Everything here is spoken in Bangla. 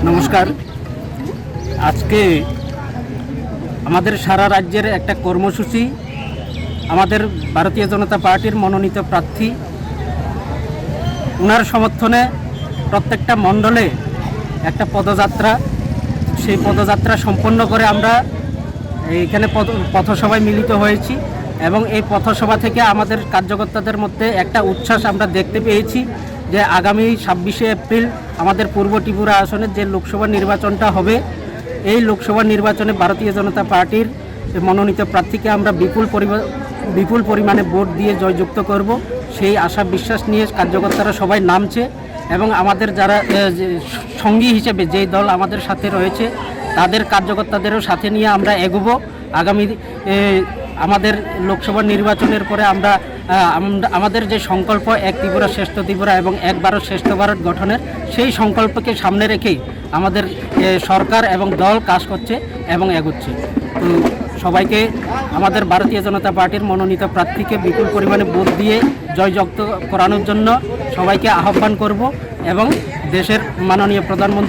নমস্কার। আজকে আমাদের সারা রাজ্যের একটা কর্মসূচি, আমাদের ভারতীয় জনতা পার্টির মনোনীত প্রার্থী ওনার সমর্থনে প্রত্যেকটা মণ্ডলে একটা পদযাত্রা, সেই পদযাত্রা সম্পন্ন করে আমরা এইখানে পথসভায় মিলিত হয়েছি এবং এই পথসভা থেকে আমাদের কার্যকর্তাদের মধ্যে একটা উচ্ছ্বাস আমরা দেখতে পেয়েছি যে আগামী 26শে এপ্রিল আমাদের পূর্ব ত্রিপুরা আসনের যে লোকসভা নির্বাচনটা হবে, এই লোকসভা নির্বাচনে ভারতীয় জনতা পার্টির মনোনীত প্রার্থীকে আমরা বিপুল পরিমাণে ভোট দিয়ে জয়যুক্ত করব, সেই আশা বিশ্বাস নিয়ে কার্যকর্তারা সবাই নামছে এবং আমাদের যারা সঙ্গী হিসেবে যেই দল আমাদের সাথে রয়েছে তাদের কার্যকর্তাদেরও সাথে নিয়ে আমরা এগোবো। আগামী আমাদের লোকসভা নির্বাচনের পরে আমরা আমাদের যে সংকল্প এক ত্রিপুরা শ্রেষ্ঠ ত্রিপুরা এবং এক ভারত শ্রেষ্ঠ ভারত গঠনের, সেই সংকল্পকে সামনে রেখেই আমাদের সরকার এবং দল কাজ করছে এবং এগোচ্ছে। তো সবাইকে আমাদের ভারতীয় জনতা পার্টির মনোনীত প্রার্থীকে বিপুল পরিমাণে ভোট দিয়ে জয়যুক্ত করানোর জন্য সবাইকে আহ্বান করব এবং দেশের মাননীয় প্রধানমন্ত্রী